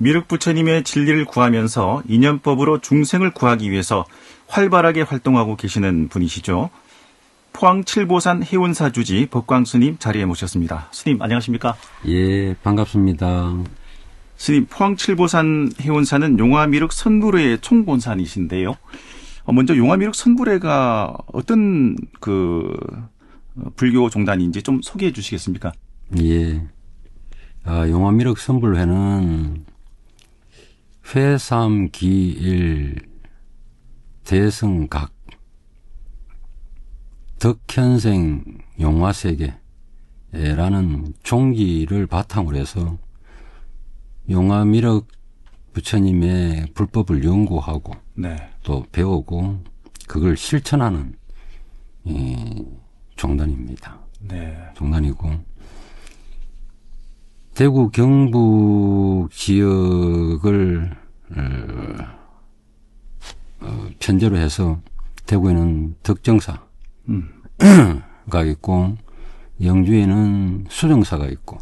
미륵 부처님의 진리를 구하면서 인연법으로 중생을 구하기 위해서 활발하게 활동하고 계시는 분이시죠. 포항 칠보산 해운사 주지 법광 스님 자리에 모셨습니다. 스님 안녕하십니까? 예, 반갑습니다. 스님, 포항 칠보산 해운사는 용화미륵 선불회의 총본산이신데요. 먼저 용화미륵 선불회가 어떤 불교 종단인지 좀 소개해 주시겠습니까? 예. 용화미륵 선불회는 회삼기일 대승각 덕현생 용화세계라는 종기를 바탕으로 해서 용화미륵 부처님의 불법을 연구하고 또 배우고 그걸 실천하는 종단입니다. 종단이고 대구 경북 지역을 편제로 해서 대구에는 덕정사가 있고 영주에는 수정사가 있고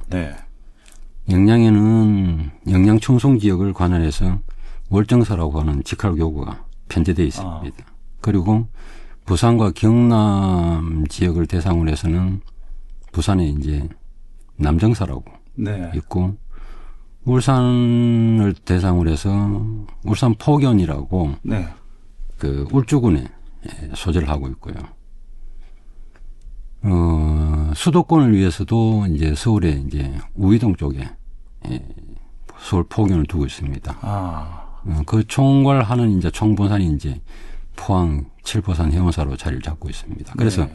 영양에는 영양충송 지역을 관할해서 월정사라고 하는 직할교구가 편제되어 있습니다. 그리고 부산과 경남 지역을 대상으로 해서는 부산에 이제 남정사라고 있고 울산을 대상으로 해서 울산 포견이라고 그 울주군에 소재를 하고 있고요. 수도권을 위해서도 이제 서울에 이제 우이동 쪽에 서울 포견을 두고 있습니다. 그 총괄하는 이제 총본산이 이제 포항 칠보산 해운사로 자리를 잡고 있습니다. 그래서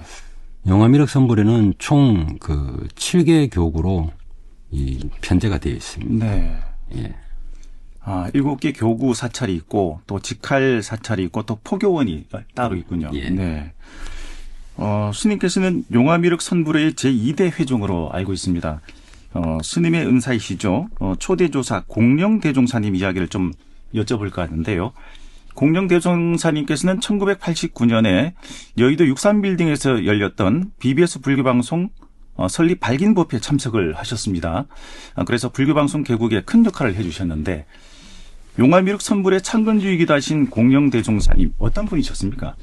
용화미륵 선불회는 총 7개 교구로 이 편제가 되어 있습니다. 예. 7개 교구 사찰이 있고 또 직할 사찰이 있고 또 포교원이 따로 있군요. 스님께서는 용화미륵 선불회의 제2대 회종으로 알고 있습니다. 스님의 은사이시죠. 초대조사 공령대종사님 이야기를 좀 여쭤볼까 하는데요. 공령대종사님께서는 1989년에 여의도 63빌딩에서 열렸던 BBS 불교방송 설립 발긴법회에 참석을 하셨습니다. 그래서 불교방송 개국에 큰 역할을 해주셨는데 용화미륵 선불회 창건주이기도 하신 공령대종사님 어떤 분이셨습니까?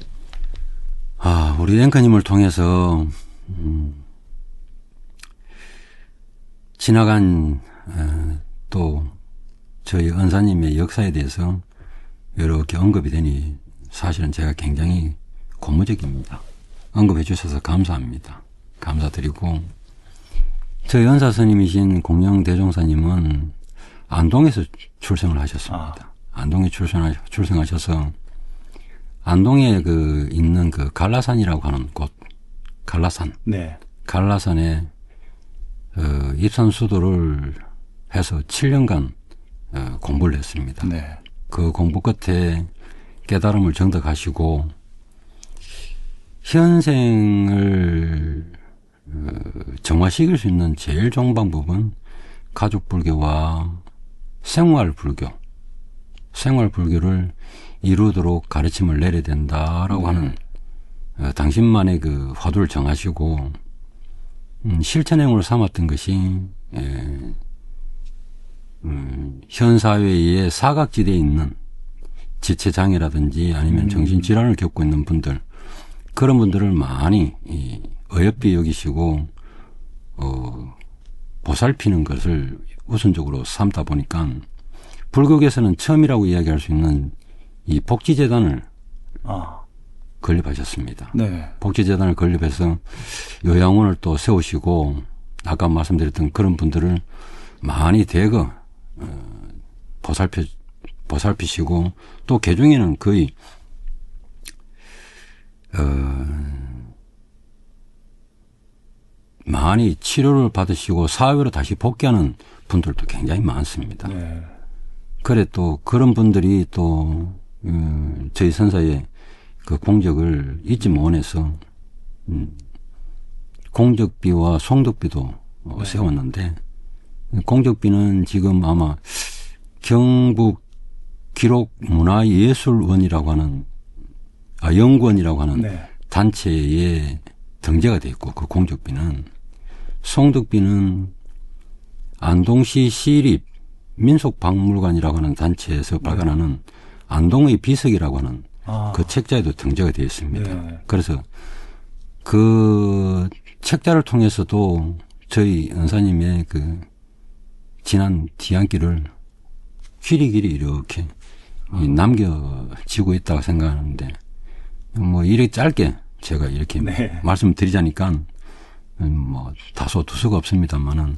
우리 앵커님을 통해서 지나간 또 저희 은사님의 역사에 대해서 이렇게 언급이 되니 사실은 제가 굉장히 고무적입니다. 언급해 주셔서 감사합니다. 감사드리고 저희 은사 스님이신 공령대종사님은 안동에서 출생을 하셨습니다. 안동에 출생하셔서 안동에 있는 갈라산이라고 하는 곳, 갈라산. 갈라산에 입산 수도를 해서 7년간 공부를 했습니다. 그 공부 끝에 깨달음을 정득하시고 현생을 정화시킬 수 있는 제일 좋은 방법은 가족불교와 생활불교를 이루도록 가르침을 내려야 된다라고 하는 당신만의 화두를 정하시고 실천행으로 삼았던 것이 현 사회의 사각지대에 있는 지체장애라든지 아니면 정신질환을 겪고 있는 분들 그런 분들을 많이 어여삐 여기시고 보살피는 것을 우선적으로 삼다 보니까 불교계에서는 처음이라고 이야기할 수 있는 이 복지재단을 건립하셨습니다. 복지재단을 건립해서 요양원을 또 세우시고 아까 말씀드렸던 그런 분들을 많이 대거 보살피시고 또 개중에는 거의 많이 치료를 받으시고 사회로 다시 복귀하는 분들도 굉장히 많습니다. 그래 또 그런 분들이 또 저희 선사의 그 공적을 잊지 못해서 공적비와 송덕비도 세웠는데 공적비는 지금 아마 경북 기록문화예술원이라고 하는 연구원이라고 하는 단체에 등재가 되어 있고 그 공적비는 송덕비는 안동시 시립 민속박물관이라고 하는 단체에서 발간하는 안동의 비석이라고 하는 그 책자에도 등재가 되어 있습니다. 네. 그래서 그 책자를 통해서도 저희 은사님의 그 지난 뒤안길을 길이길이 이렇게 남겨지고 있다고 생각하는데, 뭐 이렇게 짧게 제가 이렇게 네. 말씀드리자니까 뭐 다소 두서가 없습니다만은,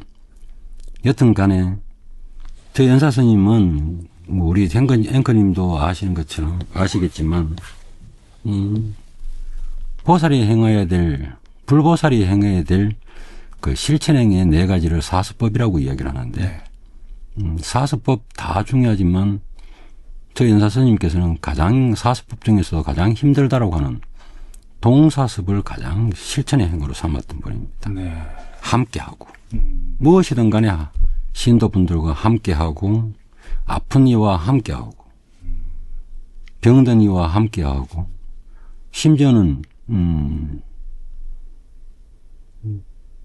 여튼 간에 저희 연사 스님은 뭐 우리 앵커님도 아시는 것처럼 아시겠지만, 보살이 행해야 될, 불보살이 행해야 될 그 실천행의 4가지를 사수법이라고 이야기를 하는데, 사수법 다 중요하지만 저희 연사 스님께서는 가장 사수법 중에서 가장 힘들다라고 하는 동사습을 가장 실천의 행으로 삼았던 분입니다. 네. 함께하고 무엇이든 간에 신도분들과 함께하고, 아픈 이와 함께하고, 병든 이와 함께하고, 심지어는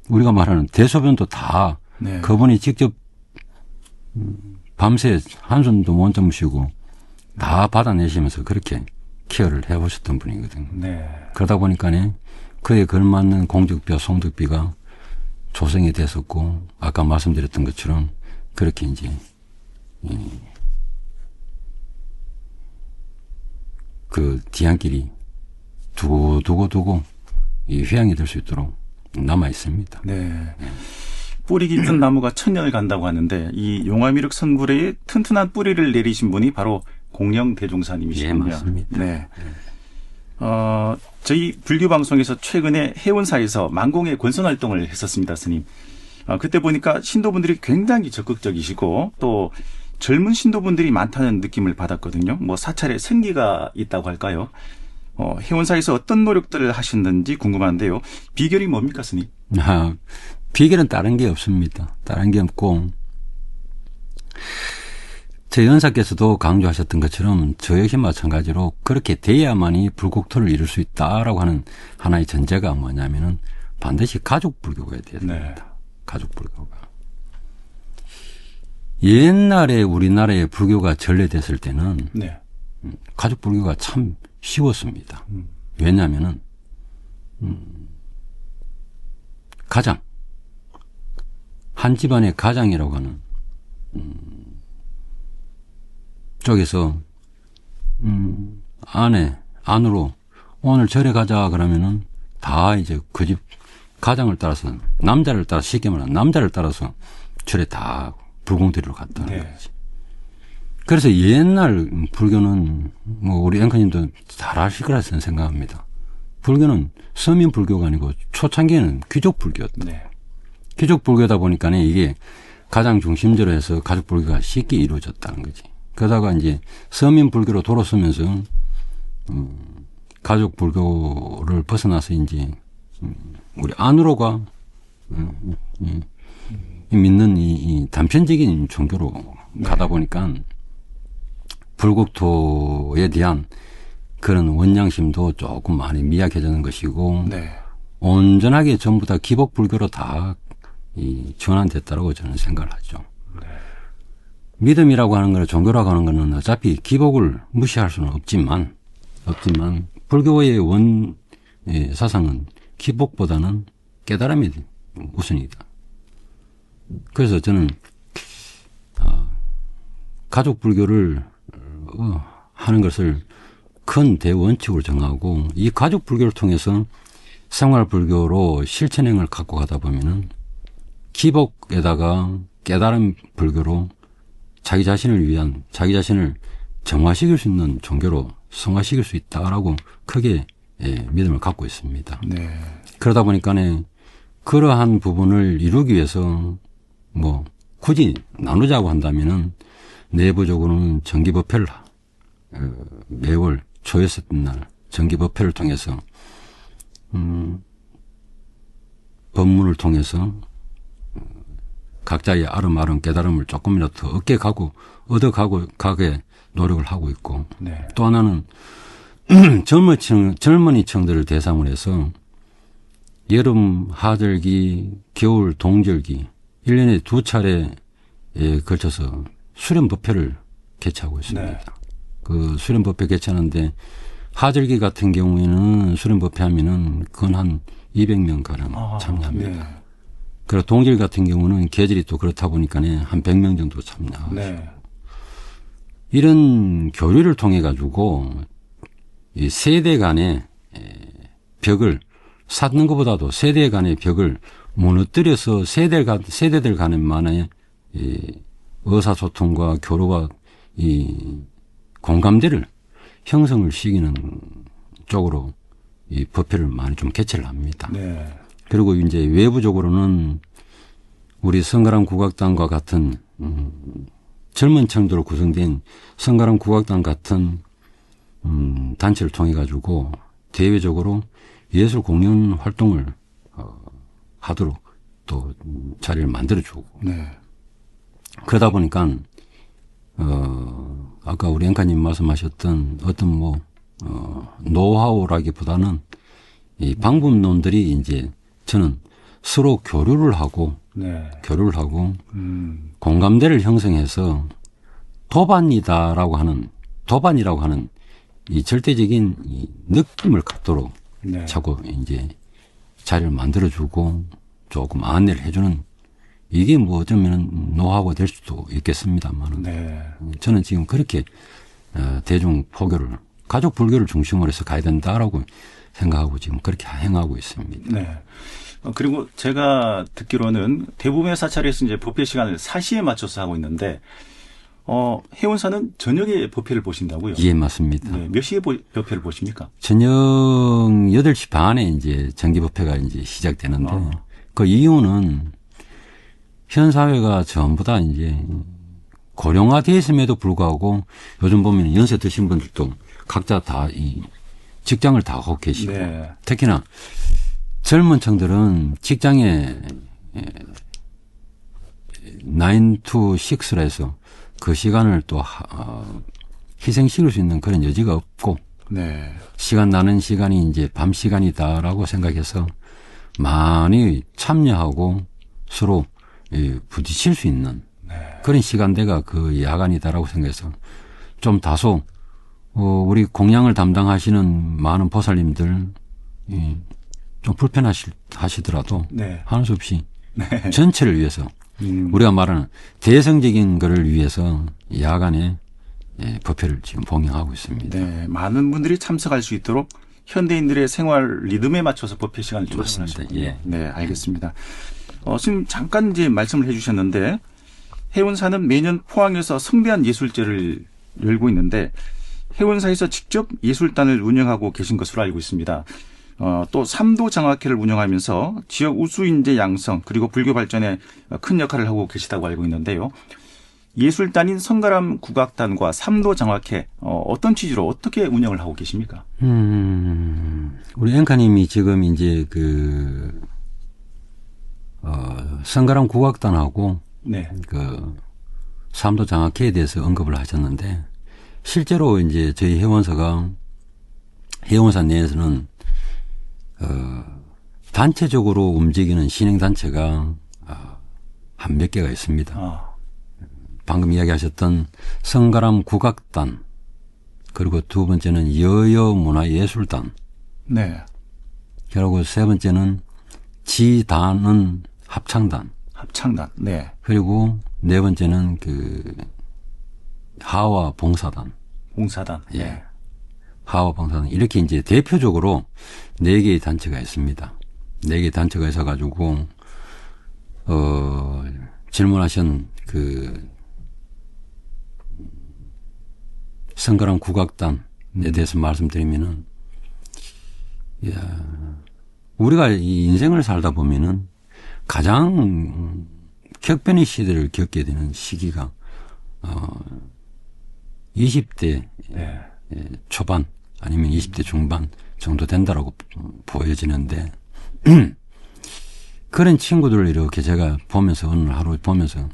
우리가 말하는 대소변도 다 네. 그분이 직접 밤새 한숨도 못 주무시고 다 받아내시면서 그렇게 케어를 해보셨던 분이거든요. 네. 그러다 보니까 그에 걸맞는 공덕비와 성덕비가 조성이 됐었고, 아까 말씀드렸던 것처럼 그렇게 이제 그 뒤안길이 두고 이 회양이 될 수 있도록 남아 있습니다. 네. 뿌리 깊은 나무가 천년을 간다고 하는데, 이 용화미륵 선굴에 튼튼한 뿌리를 내리신 분이 바로 공영대종사님이시군요. 예, 맞습니다. 네. 저희 불교 방송에서 최근에 해운사에서 만공의 권선 활동을 했었습니다, 스님. 그때 보니까 신도분들이 굉장히 적극적이시고 또 젊은 신도분들이 많다는 느낌을 받았거든요. 뭐 사찰에 생기가 있다고 할까요? 해운사에서 어떤 노력들을 하셨는지 궁금한데요. 비결이 뭡니까, 스님? 비결은 다른 게 없습니다. 다른 게 없고, 제 연사께서도 강조하셨던 것처럼 저 역시 마찬가지로 그렇게 돼야만이 불국토를 이룰 수 있다라고 하는 하나의 전제가 뭐냐면은 반드시 가족 불교가 되어야 됩니다. 네. 가족 불교가. 옛날에 우리나라에 불교가 전래됐을 때는 네. 가족 불교가 참 쉬웠습니다. 왜냐하면은 가장, 한 집안의 가장이라고 하는 쪽에서 안으로 오늘 절에 가자 그러면은 다 이제 그 집 가장을 따라서, 남자를 따라서, 쉽게 말하면 남자를 따라서 절에 다 불공들이로 갔다는 네. 거지. 그래서 옛날 불교는 뭐 우리 앵커님도 잘 아실 거라 저는 생각합니다. 불교는 서민 불교가 아니고 초창기에는 귀족 불교였다. 네. 귀족 불교다 보니까 이게 가장 중심적으로 해서 가족 불교가 쉽게 이루어졌다는 거지. 그러다가 이제 서민 불교로 돌아서면서 가족 불교를 벗어나서 이제 우리 안으로가 믿는 이 단편적인 종교로 가다 보니까 불국토에 대한 그런 원양심도 조금 많이 미약해지는 것이고, 네. 온전하게 전부 다 기복 불교로 다 전환됐다고 저는 생각을 하죠. 네. 믿음이라고 하는 거, 종교라고 하는 거는 어차피 기복을 무시할 수는 없지만 불교의 원 사상은 기복보다는 깨달음이 우선이다. 그래서 저는 가족 불교를 하는 것을 큰 대원칙으로 정하고, 이 가족 불교를 통해서 생활 불교로 실천행을 갖고 가다 보면은 기복에다가 깨달음 불교로 자기 자신을 위한, 자기 자신을 정화시킬 수 있는 종교로 성화시킬 수 있다라고 크게 믿음을 갖고 있습니다. 네. 그러다 보니까 그러한 부분을 이루기 위해서 뭐 굳이 나누자고 한다면은 내부적으로는 정기법회를 매월 초였을 날 정기법회를 통해서 법문을 통해서 각자의 아름아름 깨달음을 조금이라도 더 얻어가게 노력을 하고 있고, 네. 또 하나는 젊은이층들을 대상으로 해서 여름 하절기, 겨울 동절기 1년에 2차례에 걸쳐서 수련법회를 개최하고 있습니다. 네. 그 수련법회 개최하는데 하절기 같은 경우에는 수련법회 하면은 건 한 200명 가량 참여합니다. 네. 그리고 동질 같은 경우는 계절이 또 그렇다 보니까 한 100명 정도 참여하고 네. 이런 교류를 통해 가지고 이 세대 간의 벽을 쌓는 것보다도 세대 간의 벽을 무너뜨려서 세대들 간의 의사소통과 교류와 이 공감대를 형성을 시키는 쪽으로 이 법회를 많이 좀 개최를 합니다. 네. 그리고 이제 외부적으로는 우리 성가람 국악단과 같은 젊은 층들로 구성된 성가람 국악단 같은 단체를 통해 가지고 대외적으로 예술 공연 활동을 하도록 또 자리를 만들어주고 네. 그러다 보니까 아까 우리 앵카님 말씀하셨던 어떤 노하우라기보다는 이 방법론들이 이제 저는 서로 교류를 하고 네. 공감대를 형성해서 도반이라고 하는 이 절대적인 이 느낌을 갖도록 네. 자꾸 이제 자리를 만들어주고 조금 안내를 해주는 이게 어쩌면 노하우가 될 수도 있겠습니다만 네. 저는 지금 그렇게 대중 포교를 가족 불교를 중심으로 해서 가야 된다라고 생각하고 지금 그렇게 행하고 있습니다. 네. 그리고 제가 듣기로는 대부분의 사찰에서 이제 법회 시간을 4시에 맞춰서 하고 있는데, 해운사는 저녁에 법회를 보신다고요? 예, 맞습니다. 네. 몇 시에 법회를 보십니까? 저녁 8시 반에 이제 정기법회가 이제 시작되는데, 그 이유는 현 사회가 전부 다 이제 고령화되어 있음에도 불구하고 요즘 보면 연세 드신 분들도 각자 다 이 직장을 다 하고 계시고, 네. 특히나 젊은 층들은 직장에 9 to 6라 해서 그 시간을 또 희생시킬 수 있는 그런 여지가 없고 네. 시간 나는 시간이 이제 밤 시간이다라고 생각해서 많이 참여하고 서로 부딪힐 수 있는 그런 시간대가 그 야간이다라고 생각해서 좀 다소 우리 공양을 담당하시는 많은 보살님들 좀 불편하시더라도 네. 하는 수 없이 네. 전체를 위해서 우리가 말하는 대성적인 것을 위해서 야간에 법회를 지금 봉행하고 있습니다. 네. 많은 분들이 참석할 수 있도록 현대인들의 생활 리듬에 맞춰서 법회 시간을 조정하시고. 예. 네, 알겠습니다. 지금 잠깐 이제 말씀을 해주셨는데 해운사는 매년 포항에서 성대한 예술제를 열고 있는데 해운사에서 직접 예술단을 운영하고 계신 것으로 알고 있습니다. 또 삼도 장학회를 운영하면서 지역 우수인재 양성 그리고 불교 발전에 큰 역할을 하고 계시다고 알고 있는데요. 예술단인 성가람 국악단과 삼도 장학회 어떤 취지로 어떻게 운영을 하고 계십니까? 우리 앵카님이 지금 이제 성가람 국악단하고 네. 삼도 장학회에 대해서 언급을 하셨는데 실제로 이제 저희 해원사 내에서는 단체적으로 움직이는 신행단체가 한 몇 개가 있습니다. 방금 이야기하셨던 성가람 국악단, 그리고 두 번째는 여여문화예술단, 네. 그리고 세 번째는 지단은 합창단, 네. 그리고 네 번째는 하와 봉사단. 예. 하와 봉사단. 이렇게 이제 대표적으로 4개의 단체가 있습니다. 4개의 단체가 있어가지고, 질문하신 성가람 국악단에 대해서 말씀드리면은, 우리가 이 인생을 살다 보면은 가장 격변의 시대를 겪게 되는 시기가 20대 네. 초반 아니면 20대 중반 정도 된다라고 보여지는데 그런 친구들을 이렇게 제가 보면서 오늘 하루 보면서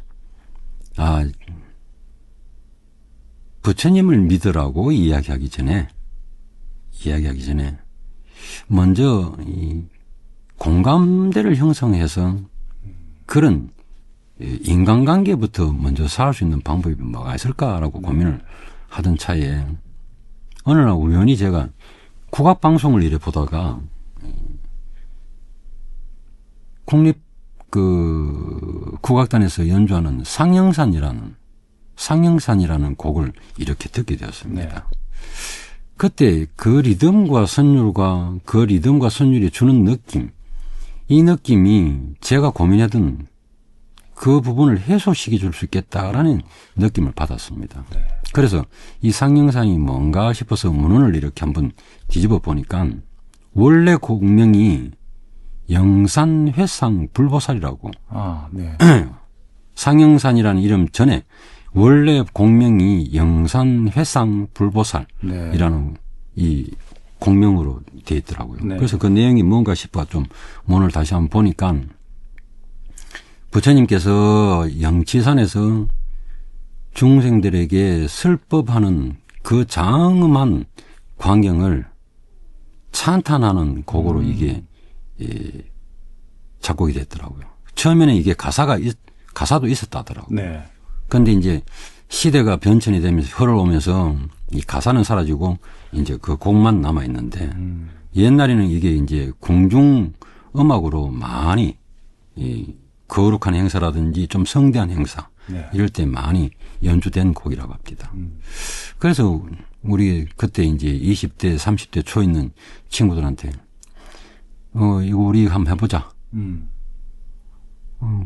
부처님을 믿으라고 이야기하기 전에 먼저 이 공감대를 형성해서 그런 인간관계부터 먼저 살 수 있는 방법이 뭐가 있을까라고 고민을 하던 차에 어느 날 우연히 제가 국악방송을 이래 보다가 국립 국악단에서 연주하는 상영산이라는 곡을 이렇게 듣게 되었습니다. 네. 그때 그 리듬과 선율이 주는 느낌, 이 느낌이 제가 고민하던 그 부분을 해소시켜 줄 수 있겠다라는 느낌을 받았습니다. 네. 그래서 이 상영산이 뭔가 싶어서 문헌을 이렇게 한번 뒤집어 보니까 원래 곡명이 영산회상 불보살이라고. 네. 상영산이라는 이름 전에 원래 곡명이 영산회상 불보살이라는 네. 이 곡명으로 되어 있더라고요. 네. 그래서 그 내용이 뭔가 싶어 좀 문을 다시 한번 보니까 부처님께서 영치산에서 중생들에게 슬법하는 그 장엄한 광경을 찬탄하는 곡으로 이게 작곡이 됐더라고요. 처음에는 이게 가사도 있었다더라고요. 네. 그런데 이제 시대가 변천이 되면서 흘러오면서 이 가사는 사라지고 이제 그 곡만 남아 있는데 옛날에는 이게 이제 궁중 음악으로 많이 이 거룩한 행사라든지 좀 성대한 행사 네. 이럴 때 많이 연주된 곡이라고 합니다. 그래서 우리 그때 이제 20대, 30대 초 있는 친구들한테 이거 우리 한번 해보자.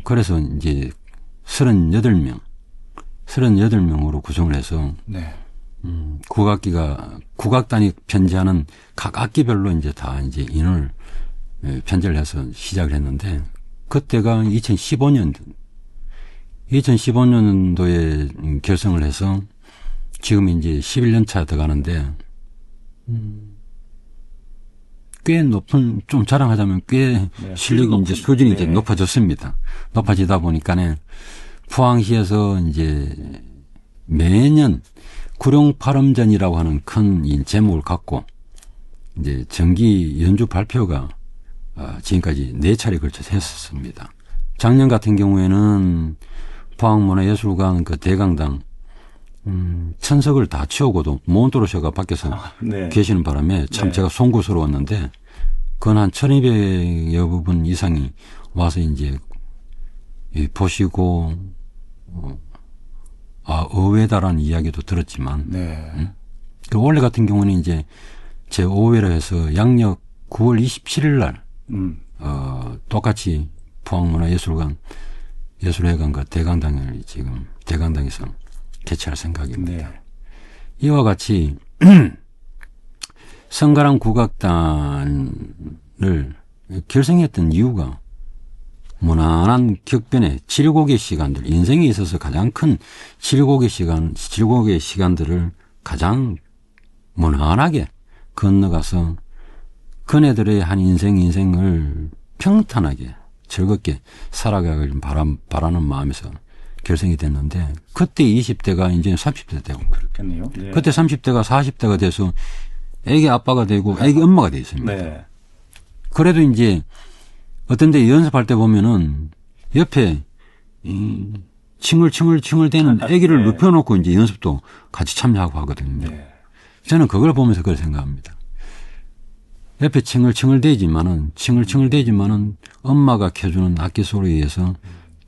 그래서 이제 38명으로 구성을 해서 네. 국악단이 편제하는 각 악기별로 이제 다 이제 인원을 편제를 해서 시작을 했는데 그때가 2015년도에 결성을 해서 지금 이제 11년 차 들어가는데 꽤 높은, 좀 자랑하자면 꽤 네, 실력이 이제 수준이 이제 높아졌습니다. 높아지다 보니까는 포항시에서 이제 매년 구룡팔음전이라고 하는 큰 제목을 갖고 이제 정기 연주 발표가 지금까지 4차례 걸쳐서 했었습니다. 작년 같은 경우에는 포항문화예술관 그 대강당 천석을 다 치우고도 몬토로쇼가 밖에서 네. 계시는 바람에 참 네. 제가 송구스러웠는데 그건 한 1200여 분 이상이 와서 이제 보시고 의외다라는 이야기도 들었지만 네. 그 원래 같은 경우는 이제 제 5회로 해서 양력 9월 27일 날 똑같이 포항문화예술관 예술회관과 대강당을 지금 대강당에서 개최할 생각입니다. 네. 이와 같이 성가랑 국악단을 결성했던 이유가 무난한 격변의 7곡의 시간들, 인생에 있어서 가장 큰 7곡의 시간들을 가장 무난하게 건너가서 그네들의 한 인생을 평탄하게 즐겁게 살아가길 바라는 마음에서 결성이 됐는데 그때 20대가 이제 30대 되고 그렇겠네요. 네. 그때 30대가 40대가 돼서 애기 아빠가 되고 애기 엄마가 돼 있습니다. 네. 그래도 이제 어떤 데 연습할 때 보면은 옆에 칭얼칭얼 대는 애기를 네. 눕혀놓고 이제 연습도 같이 참여하고 하거든요. 네. 저는 그걸 보면서 그걸 생각합니다. 옆에 칭얼칭얼 대지만은 엄마가 켜주는 악기 소리에 의해서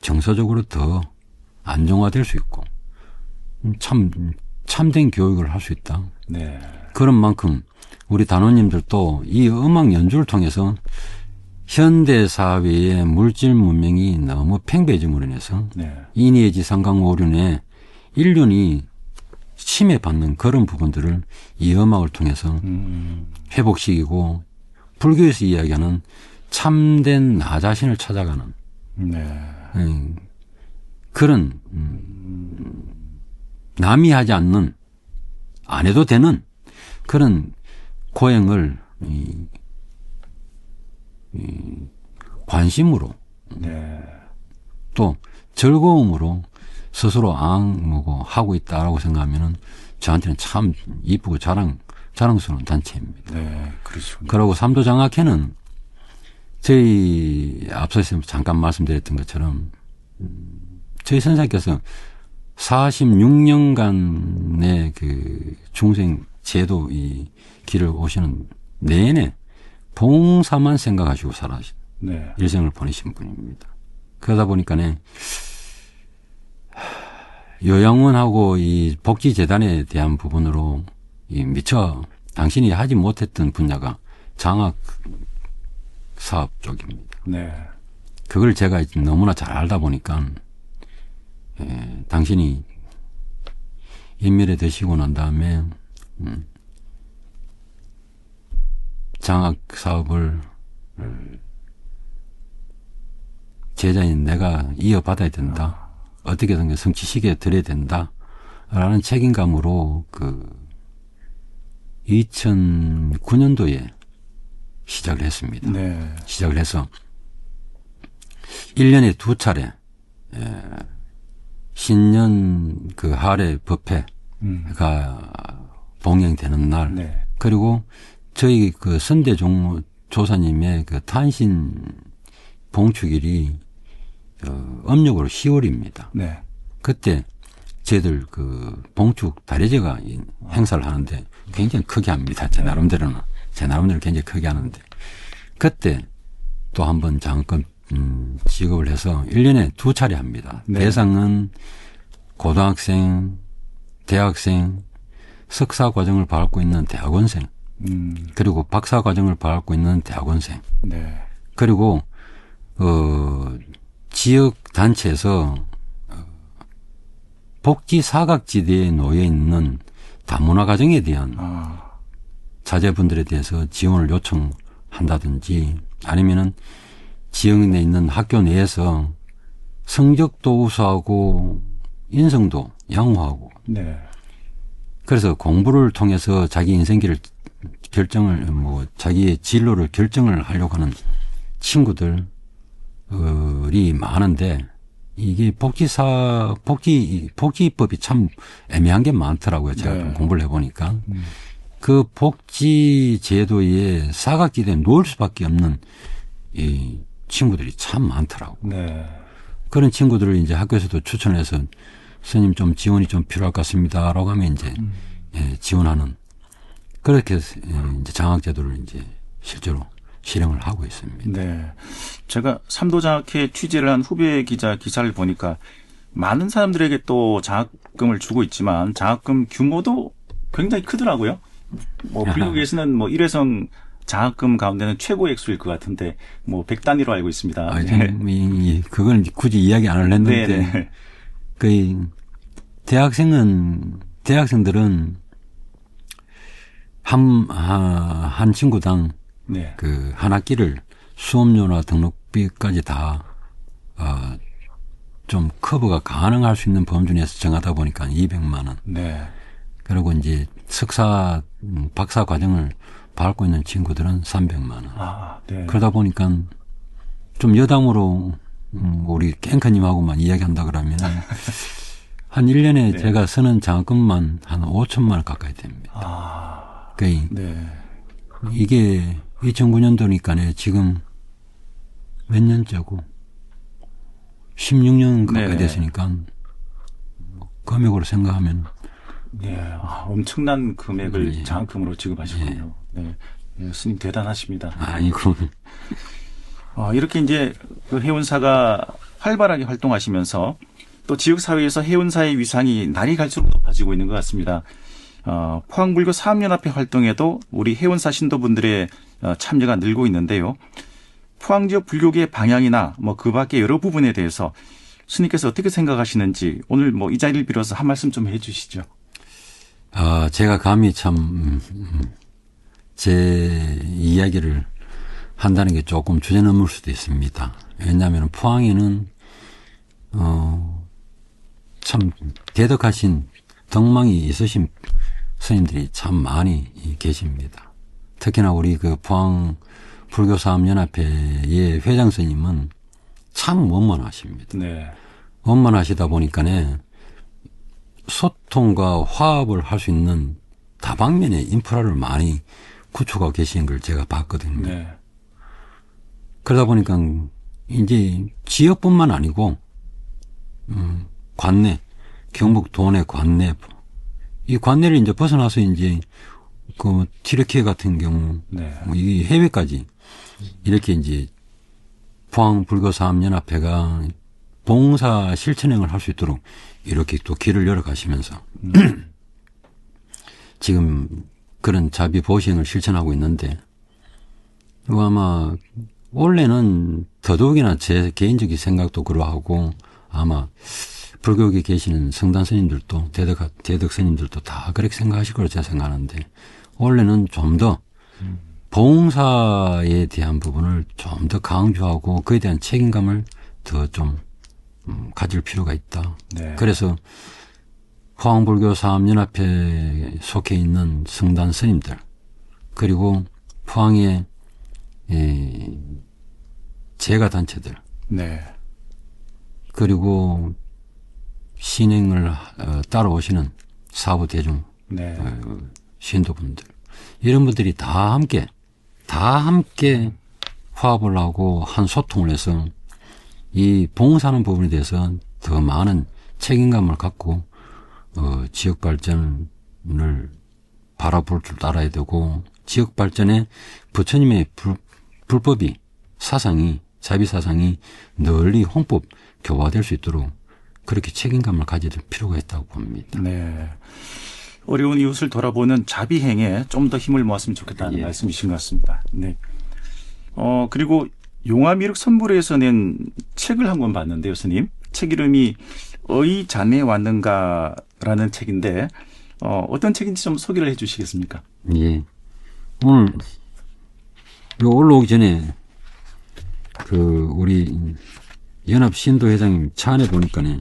정서적으로 더 안정화될 수 있고 참된 교육을 할 수 있다. 네. 그런 만큼 우리 단원님들도 이 음악 연주를 통해서 현대 사회의 물질 문명이 너무 팽배해짐으로 인해서 네. 인의지 상강오륜의 인륜이 침해받는 그런 부분들을 이 음악을 통해서 회복시키고 불교에서 이야기하는 참된 나 자신을 찾아가는 네. 그런 남이 하지 않는 안 해도 되는 그런 고행을 관심으로 네. 또 즐거움으로 스스로 하고 있다라고 생각하면은 저한테는 참 이쁘고 자랑스러운 단체입니다. 네, 그렇군요. 그리고 삼도장학회는 저희 앞서서 잠깐 말씀드렸던 것처럼 저희 선생님께서 46년간의 그 중생 제도 이 길을 오시는 내내 봉사만 생각하시고 살아신 네. 일생을 보내신 분입니다. 그러다 보니까는 요양원하고 이 복지재단에 대한 부분으로 이 미처 당신이 하지 못했던 분야가 장학 사업 쪽입니다. 네. 그걸 제가 너무나 잘 알다 보니까 당신이 인멸에 되시고 난 다음에 장학 사업을 제자인 내가 이어받아야 된다. 어떻게든 성취시켜 드려야 된다. 라는 책임감으로 그 2009년도에 시작을 했습니다. 네. 시작을 해서 1년에 2차례 신년 그 할애 법회가 봉행되는 날 네. 그리고 저희 그 선대종 조사님의 그 탄신 봉축일이 음력으로 10월입니다. 네. 그때 저희들 그 봉축 다례제가 행사를 하는데 굉장히 크게 합니다. 제 나름대로 굉장히 크게 하는데 그때 또 한 번 장학금 지급을 해서 1년에 2차례 합니다. 네. 대상은 고등학생, 대학생, 석사 과정을 밟고 있는 대학원생, 그리고 박사 과정을 밟고 있는 대학원생, 네. 그리고 지역 단체에서 복지 사각지대에 놓여 있는 다문화 가정에 대한 자제분들에 대해서 지원을 요청한다든지 아니면은 지역 내에 있는 학교 내에서 성적도 우수하고 인성도 양호하고 네. 그래서 공부를 통해서 자기 인생길을 자기의 진로를 결정을 하려고 하는 친구들이 많은데 이게 복지법이 참 애매한 게 많더라고요. 제가 네. 공부를 해보니까. 그 복지 제도에 사각지대에 놓을 수밖에 없는 이 친구들이 참 많더라고요. 네. 그런 친구들을 이제 학교에서도 추천을 해서 선생님 좀 지원이 좀 필요할 것 같습니다. 라고 하면 이제 지원하는 그렇게 이제 장학제도를 이제 실제로 실행을 하고 있습니다. 네. 제가 삼도장학회 취재를 한 후배 기자 기사를 보니까 많은 사람들에게 또 장학금을 주고 있지만 장학금 규모도 굉장히 크더라고요. 뭐 불교계에서는 뭐 일회성 장학금 가운데는 최고 액수일 것 같은데 뭐 100단위로 알고 있습니다. 아, 그걸 굳이 이야기 안 하려는데 네. 그 대학생들은 한 친구당 네. 그 한 학기를 수업료나 등록비까지 다 좀 커버가 가능할 수 있는 범주 내에서 정하다 보니까 200만 원. 네. 그리고 이제 석사, 박사 과정을 밟고 있는 친구들은 300만 원. 네. 그러다 보니까 좀 여담으로 우리 깽커님하고만 이야기한다 그러면 한 1년에 네. 제가 쓰는 장학금만 한 5천만 원 가까이 됩니다. 그러니까 네. 이게 2009년도니까 지금 몇 년째고 16년 가까이 네네. 됐으니까 금액으로 생각하면 네. 엄청난 금액을 예. 장학금으로 지급하시군요. 네. 네. 스님 대단하십니다. 아니고 이렇게 이제 그 해운사가 활발하게 활동하시면서 또 지역사회에서 해운사의 위상이 날이 갈수록 높아지고 있는 것 같습니다. 포항불교 사업연합회 활동에도 우리 해운사 신도분들의 참여가 늘고 있는데요. 포항 지역 불교계의 방향이나 뭐 그 밖의 여러 부분에 대해서 스님께서 어떻게 생각하시는지 오늘 뭐 이 자리를 빌어서 한 말씀 좀 해주시죠. 제가 감히 참 제 이야기를 한다는 게 조금 주제 넘을 수도 있습니다. 왜냐하면 포항에는 참 대덕하신 덕망이 있으신 스님들이 참 많이 계십니다. 특히나 우리 그 포항 불교사업연합회의 회장 스님은 참 원만하십니다. 네. 원만하시다 보니까는 소통과 화합을 할 수 있는 다방면의 인프라를 많이 구축하고 계신 걸 제가 봤거든요. 네. 그러다 보니까 이제 지역뿐만 아니고 관내, 경북 도내 관내. 이 관내를 이제 벗어나서 이제 그 튀르키예 같은 경우, 네. 이 해외까지 이렇게 이제 포항불교사업연합회가 봉사 실천행을 할 수 있도록 이렇게 또 길을 열어가시면서 지금 그런 자비 보시행을 실천하고 있는데, 아마 원래는 더더욱이나 제 개인적인 생각도 그러하고 아마 불교계 계시는 성단 스님들도 대덕 스님들도 다 그렇게 생각하실 거라고 제가 생각하는데, 원래는 좀 더 봉사에 대한 부분을 좀 더 강조하고 그에 대한 책임감을 더 좀 가질 필요가 있다. 네. 그래서 포항불교사업연합회에 속해 있는 성단 스님들, 그리고 포항의 재가단체들, 네. 그리고 신행을 따라오시는 사부대중, 네. 신도분들, 이런 분들이 다 함께 화합을 하고 한 소통을 해서 이 봉사하는 부분에 대해서 더 많은 책임감을 갖고 지역 발전을 바라볼 줄 알아야 되고, 지역 발전에 부처님의 불법이 사상이, 자비 사상이 널리 홍법 교화될 수 있도록 그렇게 책임감을 가질 필요가 있다고 봅니다. 네. 어려운 이웃을 돌아보는 자비행에 좀 더 힘을 모았으면 좋겠다는 예. 말씀이신 것 같습니다. 네. 그리고 용화미륵 선불에서 낸 책을 한 권 봤는데요, 스님. 책 이름이 어이 자네 왔는가라는 책인데, 어떤 책인지 좀 소개를 해 주시겠습니까? 예. 오늘, 올라오기 전에, 우리, 연합 신도회장님 차 안에 보니까네,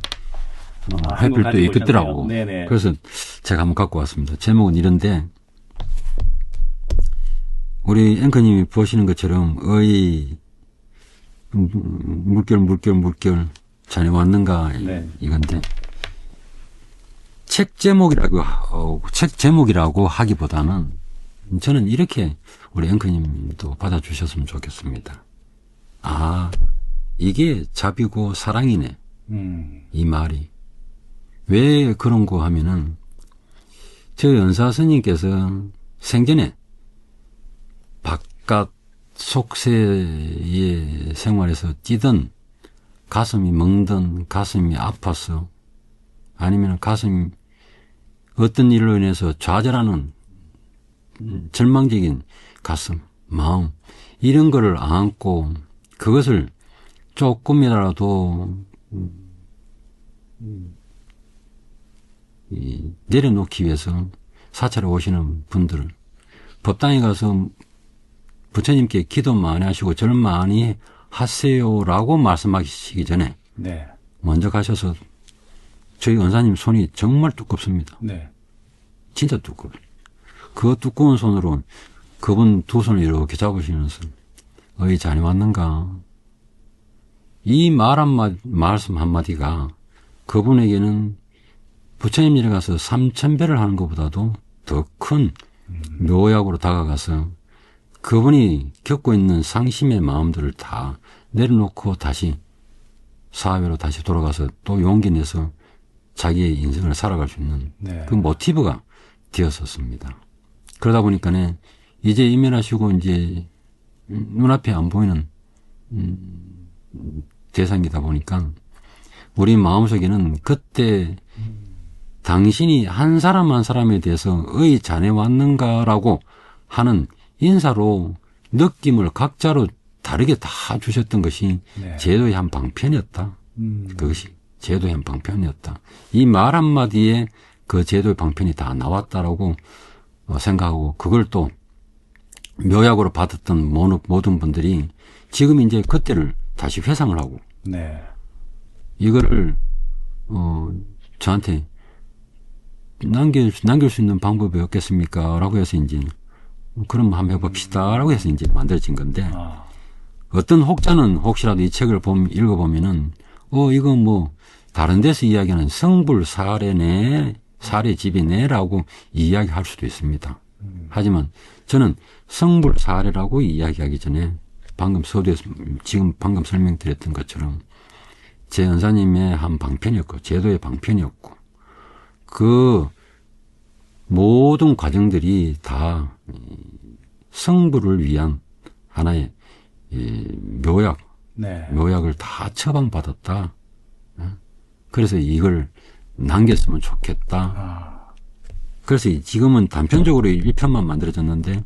해필도 있더라고. 네네. 그래서 제가 한번 갖고 왔습니다. 제목은 이런데, 우리 앵커님이 보시는 것처럼, 물결, 자네 왔는가, 네. 이건데, 책 제목이라고 하기보다는 저는 이렇게 우리 앵커님도 받아주셨으면 좋겠습니다. 아, 이게 자비고 사랑이네. 이 말이. 왜 그런 거 하면은, 저 연사 스님께서 생전에 바깥 속세의 생활에서 뛰던, 가슴이 멍든, 가슴이 아파서, 아니면 가슴이 어떤 일로 인해서 좌절하는 절망적인 가슴, 마음, 이런 거를 안고 그것을 조금이라도 내려놓기 위해서 사찰에 오시는 분들을 법당에 가서 부처님께 기도 많이 하시고 절 많이 하세요라고 말씀하시기 전에 네. 먼저 가셔서 저희 원사님 손이 정말 두껍습니다. 네. 진짜 두꺼워요. 그 두꺼운 손으로 그분 두 손을 이렇게 잡으시면서 어이 자네 왔는가? 이 말씀 한마디가 그분에게는 부처님일에 가서 3000배를 하는 것보다도 더 큰 묘약으로 다가가서 그분이 겪고 있는 상심의 마음들을 다 내려놓고 다시 사회로 다시 돌아가서 또 용기 내서 자기의 인생을 살아갈 수 있는 네. 그 모티브가 되었었습니다. 그러다 보니까는 이제 이면하시고 이제 눈앞에 안 보이는 대상이다 보니까 우리 마음속에는 그때 당신이 한 사람 한 사람에 대해서 어이 자네 왔는가라고 하는 인사로 느낌을 각자로 다르게 다 주셨던 것이 네. 제도의 한 방편이었다. 그것이 제도의 한 방편이었다. 이 말 한마디에 그 제도의 방편이 다 나왔다라고 생각하고 그걸 또 묘약으로 받았던 모든 분들이 지금 이제 그때를 다시 회상을 하고 네. 이거를 저한테 남길 수 있는 방법이 없겠습니까? 라고 해서 이제 그럼 한번 해봅시다. 라고 해서 이제 만들어진 건데 어떤 혹자는 혹시라도 이 책을 읽어보면은 이거 뭐 다른 데서 이야기하는 성불 사례네, 사례집이네라고 이야기할 수도 있습니다. 하지만 저는 성불 사례라고 이야기하기 전에 방금 서두에서 지금 방금 설명드렸던 것처럼 제 은사님의 한 방편이었고, 제도의 방편이었고, 그 모든 과정들이 다 성부를 위한 하나의 묘약, 네. 묘약을 다 처방받았다. 그래서 이걸 남겼으면 좋겠다. 그래서 지금은 단편적으로 1편만 만들어졌는데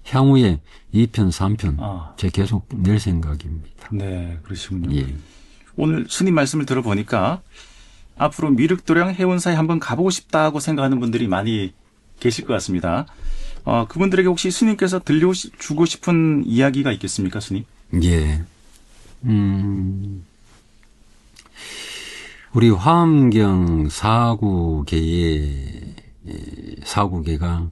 향후에 2편, 3편 제 계속 낼 생각입니다. 네, 그러시군요. 예. 오늘 스님 말씀을 들어보니까 앞으로 미륵도량 해운사에 한번 가보고 싶다고 생각하는 분들이 많이 계실 것 같습니다. 그분들에게 혹시 스님께서 들려주고 싶은 이야기가 있겠습니까, 스님? 예. 우리 화엄경 사구계가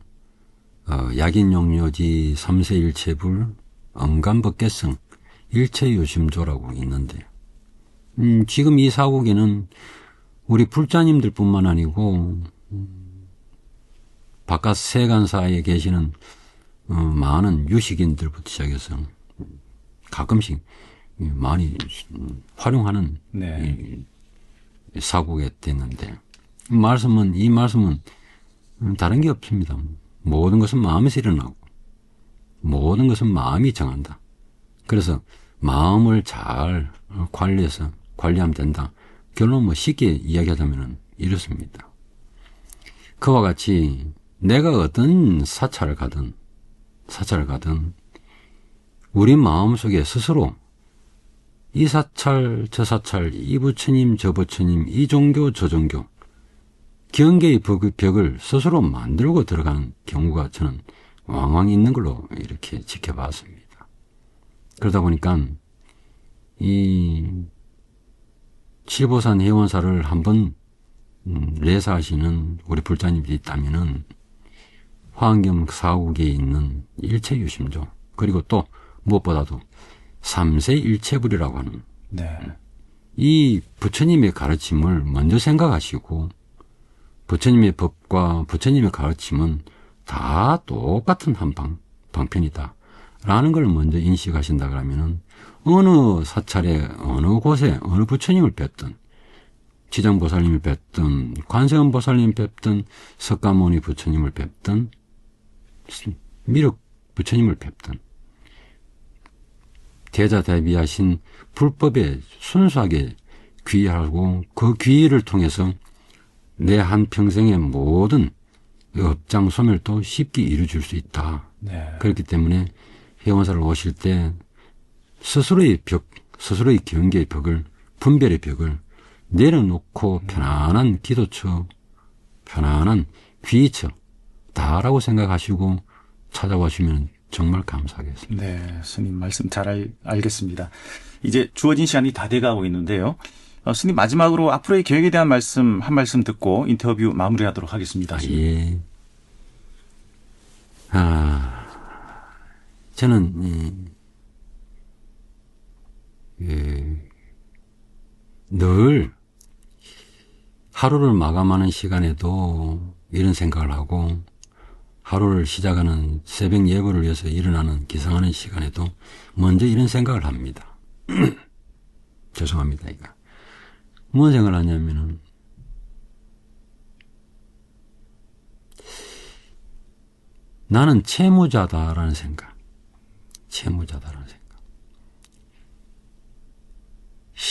약인용료지 삼세일체불 언간법계성 일체요심조라고 있는데, 지금 이 사구계는 우리 불자님들뿐만 아니고 바깥 세간사에 계시는 많은 유식인들부터 시작해서 가끔씩 많이 활용하는 네. 사고가 됐는데, 이 말씀은 다른 게 없습니다. 모든 것은 마음에서 일어나고 모든 것은 마음이 정한다. 그래서 마음을 잘 관리하면 된다. 결론 쉽게 이야기하자면 이렇습니다. 그와 같이 내가 어떤 사찰을 가든 우리 마음속에 스스로 이 사찰 저 사찰, 이 부처님 저 부처님, 이 종교 저 종교, 경계의 벽을 스스로 만들고 들어가는 경우가 저는 왕왕 있는 걸로 이렇게 지켜봤습니다. 그러다 보니까 이 칠보산 해원사를 한번 레사하시는 우리 불자님들이 있다면은 화엄경 사국에 있는 일체유심조, 그리고 또 무엇보다도 삼세일체불이라고 하는 네. 이 부처님의 가르침을 먼저 생각하시고, 부처님의 법과 부처님의 가르침은 다 똑같은 한 방편이다 라는 걸 먼저 인식하신다 그러면은 어느 사찰에 어느 곳에 어느 부처님을 뵙든, 지장보살님을 뵙든 관세음보살님 뵙든 석가모니 부처님을 뵙든 미륵 부처님을 뵙든 대자대비하신 불법에 순수하게 귀의하고 그 귀의를 통해서 내 한평생의 모든 업장 소멸도 쉽게 이루어질 수 있다. 네. 그렇기 때문에 회원사를 오실 때 스스로의 경계의 벽을, 분별의 벽을 내려놓고 편안한 기도처, 편안한 귀의처 다라고 생각하시고 찾아와주시면 정말 감사하겠습니다. 네, 스님 말씀 잘 알겠습니다. 이제 주어진 시간이 다 돼가고 있는데요. 스님 마지막으로 앞으로의 계획에 대한 한 말씀 듣고 인터뷰 마무리하도록 하겠습니다. 예. 저는 늘 하루를 마감하는 시간에도 이런 생각을 하고, 하루를 시작하는 새벽 예불을 위해서 일어나는 기상하는 시간에도 먼저 이런 생각을 합니다. 죄송합니다. 이거 뭔 생각을 하냐면은 나는 채무자다라는 생각.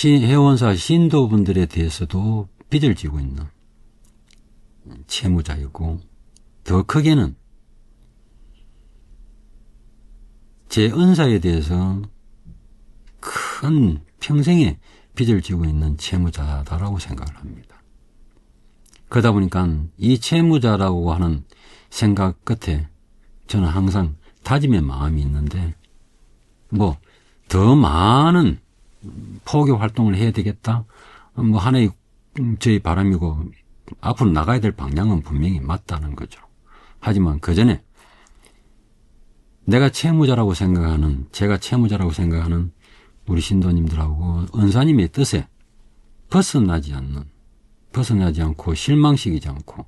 회원사 신도분들에 대해서도 빚을 지고 있는 채무자이고, 더 크게는 제 은사에 대해서 큰 평생의 빚을 지고 있는 채무자다라고 생각을 합니다. 그러다 보니까 이 채무자라고 하는 생각 끝에 저는 항상 다짐의 마음이 있는데, 더 많은 포교 활동을 해야 되겠다. 하나의 저희 바람이고, 앞으로 나가야 될 방향은 분명히 맞다는 거죠. 하지만 그 전에 제가 채무자라고 생각하는 우리 신도님들하고 은사님의 뜻에 벗어나지 않고 실망시키지 않고,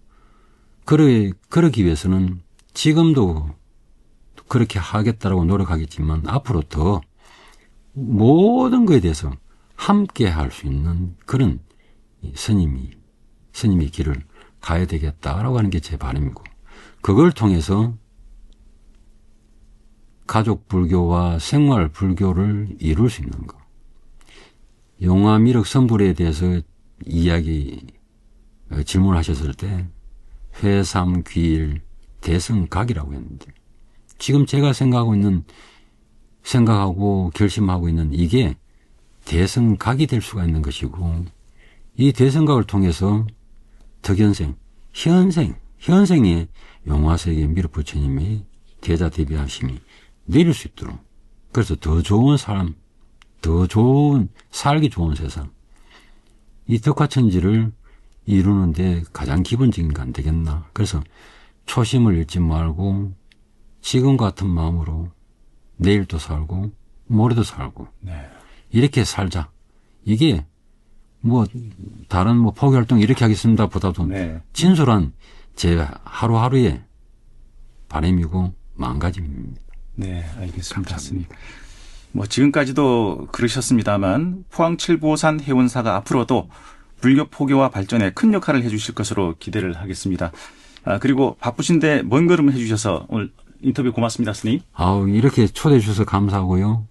그러기 위해서는 지금도 그렇게 하겠다라고 노력하겠지만 앞으로 더 모든 것에 대해서 함께 할 수 있는 그런 스님의 길을 가야 되겠다라고 하는 게 제 바람이고, 그걸 통해서 가족 불교와 생활 불교를 이룰 수 있는 거. 용화미륵 선불에 대해서 질문하셨을 때 회삼귀일 대승각이라고 했는데, 지금 제가 생각하고 결심하고 있는 이게 대승각이 될 수가 있는 것이고, 이 대승각을 통해서 덕현생, 현생에 용화세계 미륵 부처님의 대자대비하심이 내릴 수 있도록, 그래서 더 좋은 삶, 살기 좋은 세상, 이 덕화천지를 이루는데 가장 기본적인 게 안 되겠나. 그래서 초심을 잃지 말고 지금 같은 마음으로 내일도 살고 모레도 살고, 네. 이렇게 살자. 이게 다른 포교활동 이렇게 하겠습니다 보다도, 네. 진솔한 제 하루하루의 바람이고 마음가짐입니다. 네, 알겠습니다. 감사합니다. 지금까지도 그러셨습니다만 포항 칠보산 해운사가 앞으로도 불교 포교와 발전에 큰 역할을 해주실 것으로 기대를 하겠습니다. 그리고 바쁘신데 먼 걸음 해주셔서 오늘 인터뷰 고맙습니다, 스님. 이렇게 초대해 주셔서 감사하고요.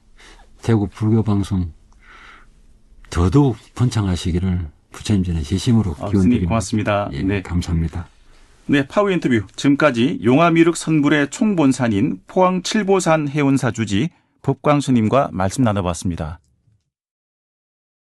대구 불교방송 더더욱 번창하시기를 부처님 전에 진심으로 기원드립니다. 스님 고맙습니다. 예, 네, 감사합니다. 네, 파워 인터뷰. 지금까지 용화미륵 선불의 총본산인 포항 칠보산 해운사 주지 법광 스님과 말씀 나눠봤습니다.